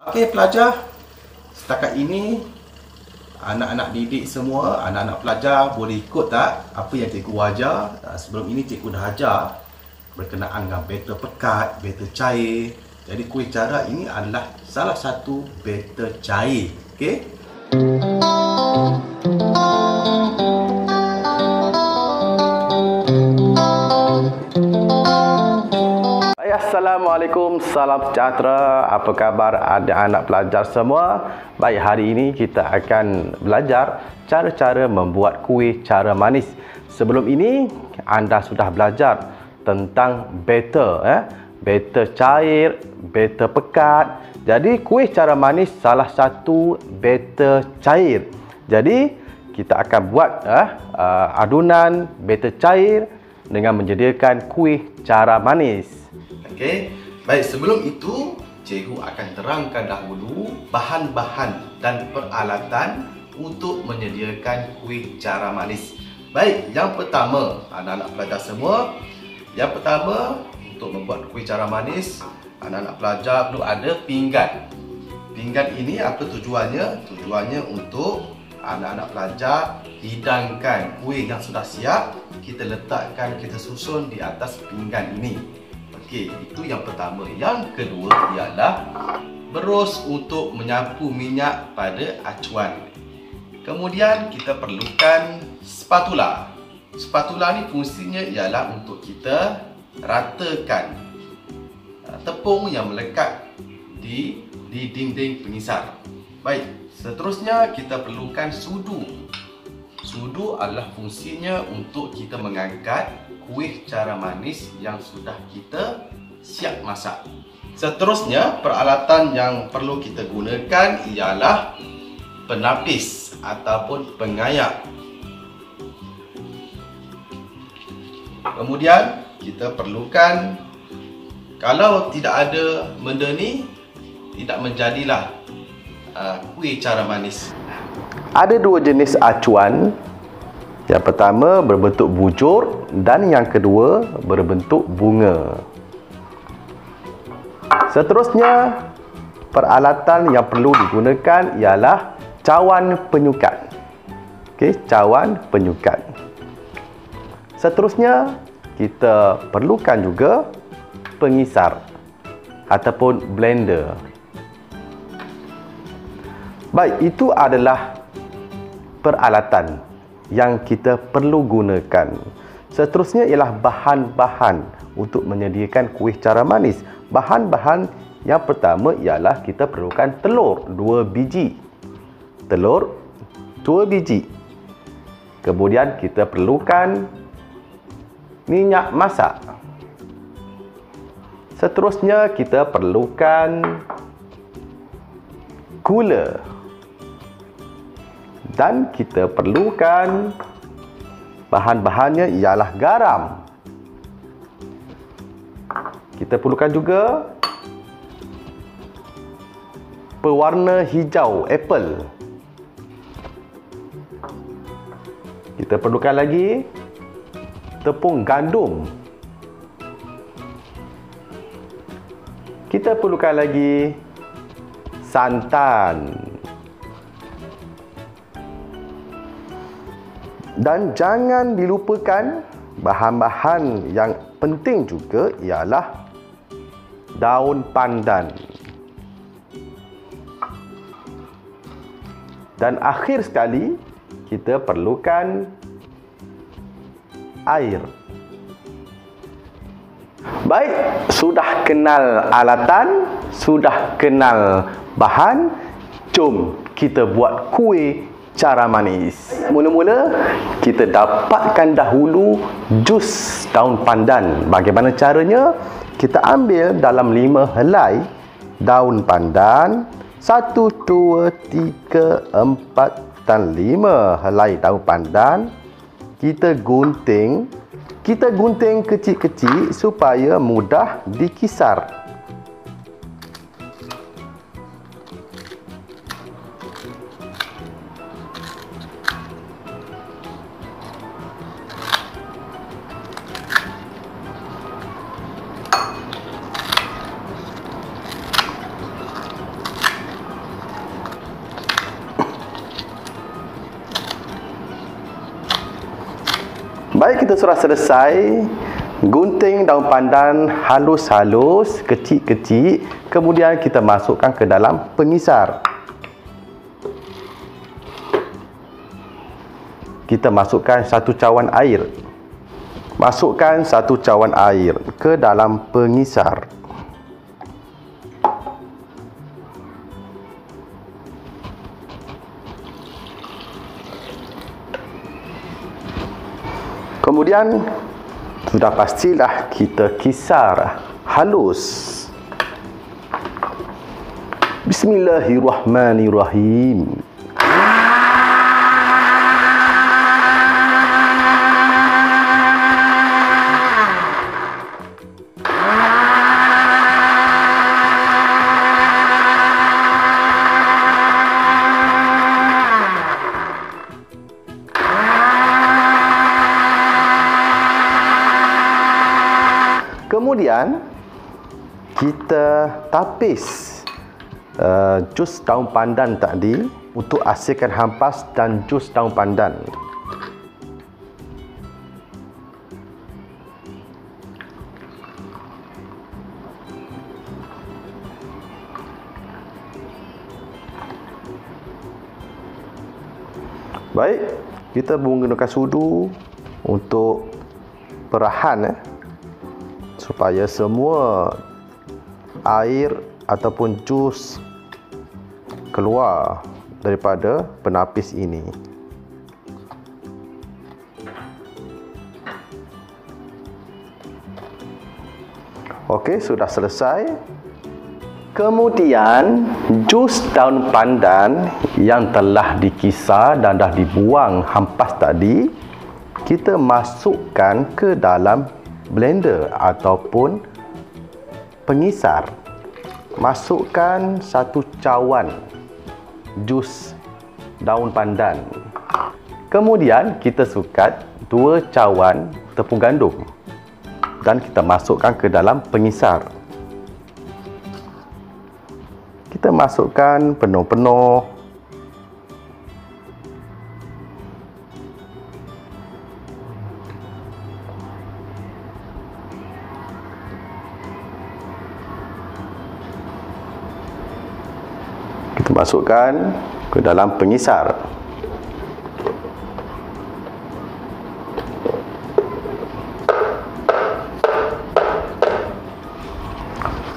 Okey pelajar, setakat ini anak-anak didik semua, anak-anak pelajar boleh ikut tak apa yang cikgu ajar. Sebelum ini cikgu dah ajar berkenaan dengan beta pekat, beta cair. Jadi kuih cara ini adalah salah satu beta cair. Okey. Assalamualaikum, salam sejahtera. Apa khabar adik-anak pelajar semua? Baik, hari ini kita akan belajar cara-cara membuat kuih cara manis. Sebelum ini anda sudah belajar tentang beta, beta cair, beta pekat. Jadi kuih cara manis salah satu beta cair. Jadi kita akan buat adunan beta cair dengan menyediakan kuih cara manis. Okey, baik, sebelum itu cikgu akan terangkan dahulu bahan-bahan dan peralatan untuk menyediakan kuih cara manis. Baik, yang pertama anak-anak pelajar semua, yang pertama untuk membuat kuih cara manis, anak-anak pelajar perlu ada pinggan. Pinggan ini apa tujuannya? Tujuannya untuk anak-anak pelajar hidangkan kuih yang sudah siap, kita letakkan, kita susun di atas pinggan ini. Okey, itu yang pertama. Yang kedua ialah berus untuk menyapu minyak pada acuan. Kemudian kita perlukan spatula. Spatula ni fungsinya ialah untuk kita ratakan tepung yang melekat di dinding pengisar. Baik, seterusnya kita perlukan sudu. Sudu adalah fungsinya untuk kita mengangkat kuih cara manis yang sudah kita siap masak. Seterusnya, peralatan yang perlu kita gunakan ialah penapis ataupun pengayak. Kemudian kita perlukan, kalau tidak ada benda ni, tidak menjadilah kuih cara manis. Ada dua jenis acuan. Yang pertama berbentuk bujur dan yang kedua berbentuk bunga. Seterusnya, peralatan yang perlu digunakan ialah cawan penyukat. Okey, cawan penyukat. Seterusnya, kita perlukan juga pengisar ataupun blender. Baik, itu adalah peralatan yang kita perlu gunakan. Seterusnya ialah bahan-bahan untuk menyediakan kuih cara manis. Bahan-bahan yang pertama ialah kita perlukan telur 2 biji. Telur 2 biji. Kemudian kita perlukan minyak masak. Seterusnya kita perlukan gula. Dan kita perlukan bahan-bahannya ialah garam. Kita perlukan juga pewarna hijau, apple. Kita perlukan lagi tepung gandum. Kita perlukan lagi santan. Dan jangan dilupakan bahan-bahan yang penting juga ialah daun pandan. Dan akhir sekali kita perlukan air. Baik, sudah kenal alatan, sudah kenal bahan, jom kita buat kuih cara manis. Mula-mula kita dapatkan dahulu jus daun pandan. Bagaimana caranya? Kita ambil dalam 5 helai daun pandan. 1, 2, 3, 4 dan 5 helai daun pandan. Kita gunting. Kita gunting kecil-kecil supaya mudah dikisar. Baik, kita sudah selesai. Gunting daun pandan halus-halus, kecil-kecil. Kemudian kita masukkan ke dalam pengisar. Kita masukkan 1 cawan air. Masukkan 1 cawan air ke dalam pengisar. Kemudian sudah pastilah kita kisar halus. Bismillahirrahmanirrahim. Kemudian kita tapis jus daun pandan tadi untuk hasilkan hampas dan jus daun pandan. Baik, kita menggunakan sudu untuk perahan supaya semua air ataupun jus keluar daripada penapis ini. Okey, sudah selesai. Kemudian jus daun pandan yang telah dikisar dan dah dibuang hampas tadi, kita masukkan ke dalam blender ataupun pengisar. Masukkan 1 cawan jus daun pandan. Kemudian kita sukat 2 cawan tepung gandum dan kita masukkan ke dalam pengisar. Kita masukkan penuh-penuh. Kita masukkan ke dalam pengisar.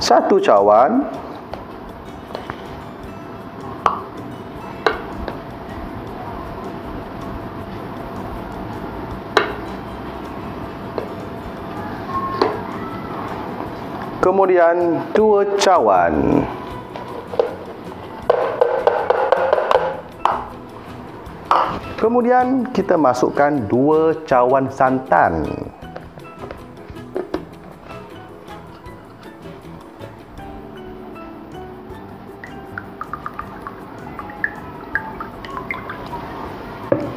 Satu cawan. Kemudian 2 cawan. Kemudian kita masukkan 2 cawan santan.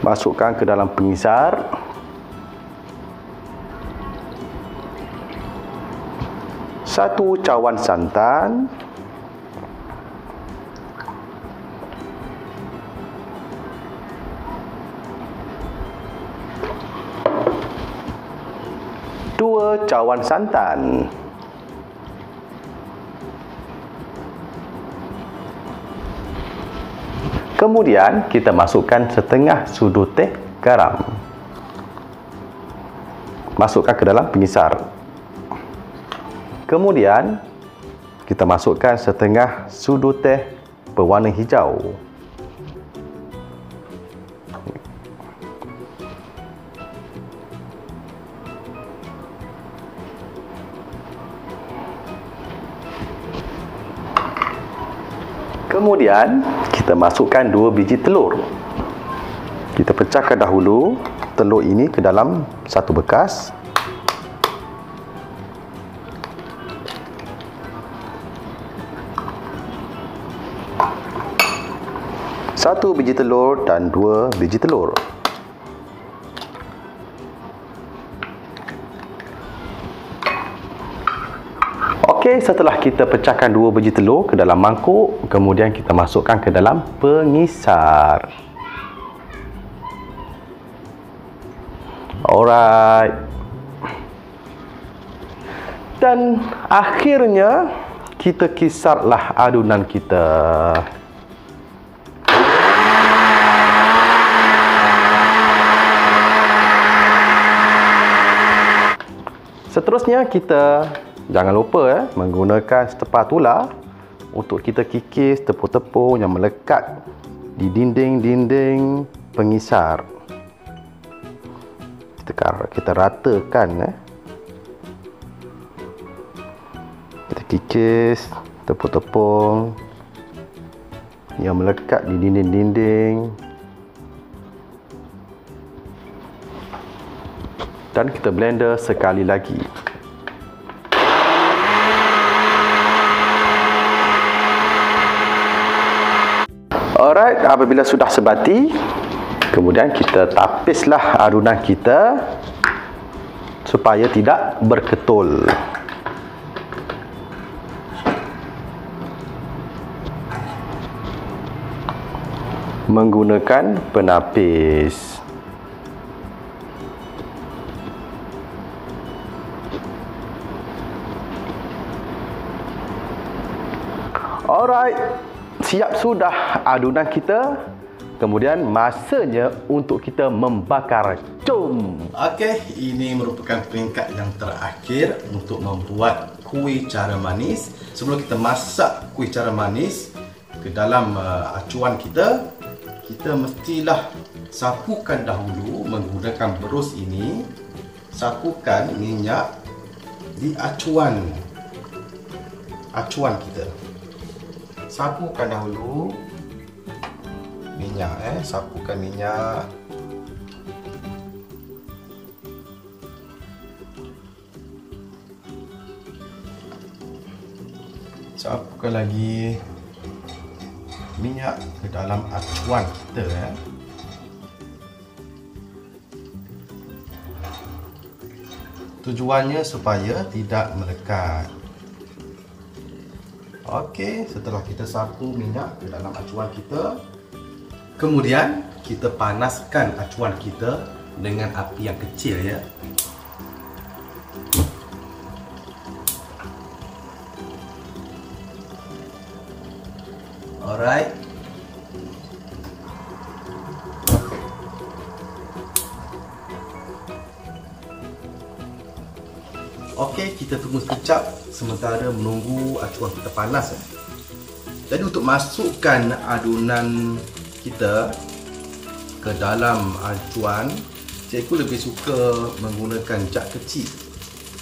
Masukkan ke dalam pengisar. Satu cawan santan. Dua cawan santan. Kemudian kita masukkan setengah sudu teh garam. Masukkan ke dalam pengisar. Kemudian kita masukkan setengah sudu teh berwarna hijau. Kemudian kita masukkan 2 biji telur. Kita pecahkan dahulu telur ini ke dalam satu bekas. Satu biji telur dan 2 biji telur. Okey, setelah kita pecahkan 2 biji telur ke dalam mangkuk, kemudian kita masukkan ke dalam pengisar. Alright. Dan akhirnya kita kisarlah adunan kita. Seterusnya kita jangan lupa menggunakan spatula untuk kita kikis tepung-tepung yang melekat di dinding-dinding pengisar. Kita ratakan. Kita kikis tepung-tepung yang melekat di dinding-dinding. Dan kita blender sekali lagi. Alright, apabila sudah sebati, kemudian kita tapislah adunan kita supaya tidak berketul. Menggunakan penapis. Alright, siap sudah adunan kita. Kemudian masanya untuk kita membakar. Jom. Okey, ini merupakan peringkat yang terakhir untuk membuat kuih cara manis. Sebelum kita masak kuih cara manis ke dalam acuan kita, kita mestilah sapukan dahulu menggunakan berus ini. Sapukan minyak di acuan kita. Sapukan dahulu minyak, sapukan minyak. Sapukan lagi minyak ke dalam acuan kita. Tujuannya supaya tidak melekat. Okey, setelah kita sapu minyak ke dalam acuan kita, kemudian kita panaskan acuan kita dengan api yang kecil ya. Alright. Okey, kita tunggu sekejap sementara menunggu acuan kita panas. Jadi untuk masukkan adunan kita ke dalam acuan, cikgu lebih suka menggunakan jak kecil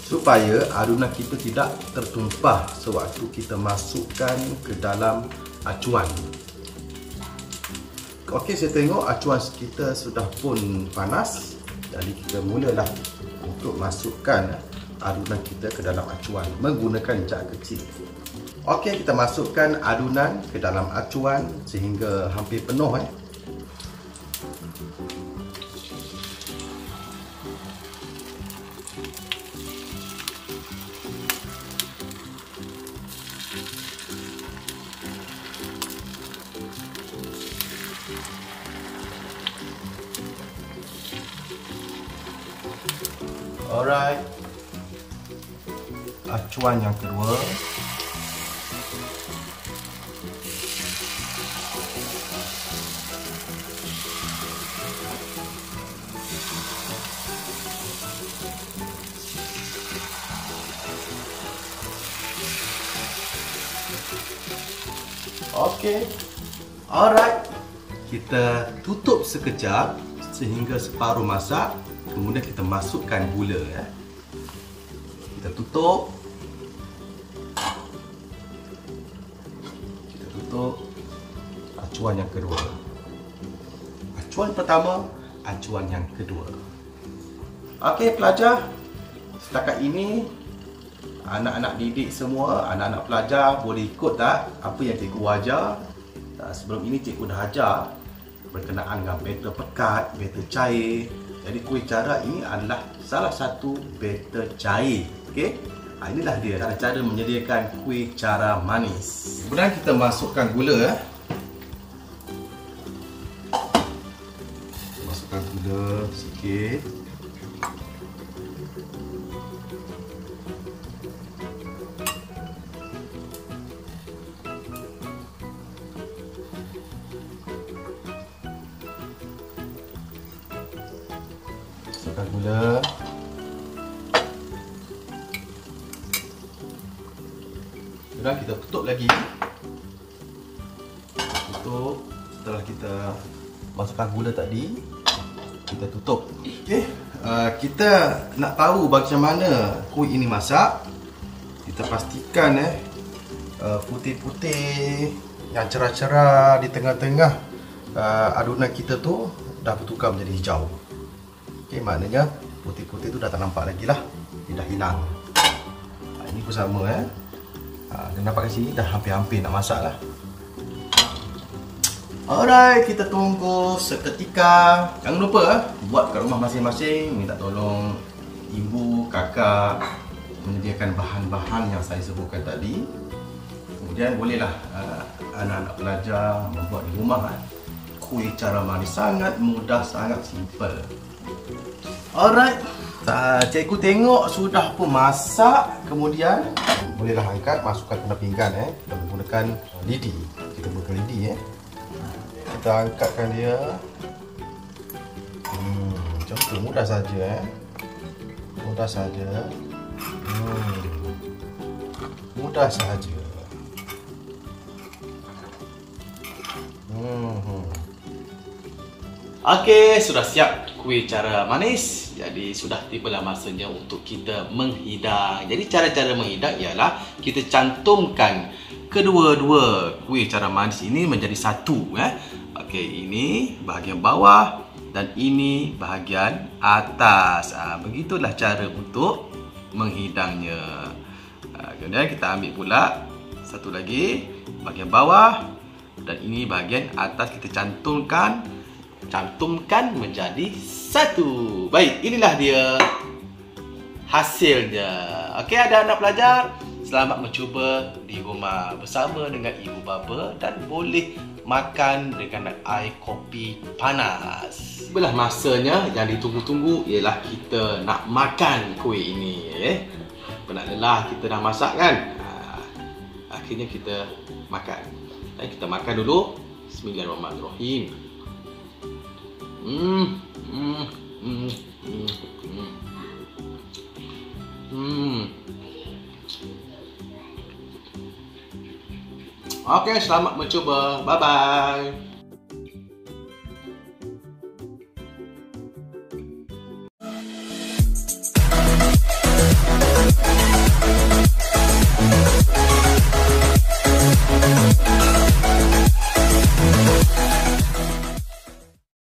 supaya adunan kita tidak tertumpah sewaktu kita masukkan ke dalam acuan. Okey, saya tengok acuan kita sudah pun panas. Jadi kita mulalah untuk masukkan adunan kita ke dalam acuan menggunakan jak kecil. Okey, kita masukkan adunan ke dalam acuan sehingga hampir penuh. Alright. Acuan yang kedua. Okey. Alright. Kita tutup sekejap sehingga separuh masak. Kemudian kita masukkan gula ya. Kita tutup. Kita tutup acuan yang kedua. Acuan pertama, acuan yang kedua. Okey pelajar, setakat ini anak-anak didik semua, anak-anak pelajar boleh ikut tak apa yang cikgu ajar. Sebelum ini cikgu dah ajar berkenaan dengan batter pekat, batter cair. Jadi kuih cara ini adalah salah satu batter cair. Okey. Inilah dia cara menyediakan kuih cara manis. Kemudian kita masukkan gula. Masukkan gula sikit. Masukkan gula. Sudah, kita tutup lagi. Tutup. Setelah kita masukkan gula tadi, kita tutup. Okey, kita nak tahu macam mana kuih ini masak. Kita pastikan putih-putih yang cerah-cerah di tengah-tengah adunan kita tu dah bertukar menjadi hijau. Okey, maknanya putih-putih tu dah tak nampak lagi lah. Dia dah hilang. Ini pun sama dan nampak kat sini dah hampir-hampir nak masak lah. Alright, kita tunggu seketika. Jangan lupa buat kat rumah masing-masing. Minta tolong ibu, kakak menyediakan bahan-bahan yang saya sebutkan tadi. Kemudian bolehlah anak-anak pelajar membuat di rumah. Kuih cara manis sangat mudah, sangat simple. Alright, cikgu tengok sudah pun masak. Kemudian bolehlah angkat, masukkan ke dalam pinggan. Kita menggunakan lidi. Kita menggunakan lidi. Kita angkatkan dia. Macam tu, mudah saja. Mudah saja. Mudah saja. Okey, sudah siap kuih cara manis. Jadi sudah tibalah masanya untuk kita menghidang. Jadi cara-cara menghidang ialah kita cantumkan kedua-dua kuih cara manis ini menjadi satu. Okey, ini bahagian bawah dan ini bahagian atas. Begitulah cara untuk menghidangnya. Kemudian kita ambil pula satu lagi bahagian bawah dan ini bahagian atas, kita cantumkan menjadi satu. Baik, inilah dia hasilnya. Okey, ada anak pelajar, selamat mencuba di rumah bersama dengan ibu bapa dan boleh makan dengan air kopi panas. Belah masanya yang ditunggu-tunggu ialah kita nak makan kuih ini. Penat lelah kita dah masak kan. Akhirnya kita makan. Kita makan dulu. Bismillahirrahmanirrahim. Okey, selamat mencuba. Bye bye.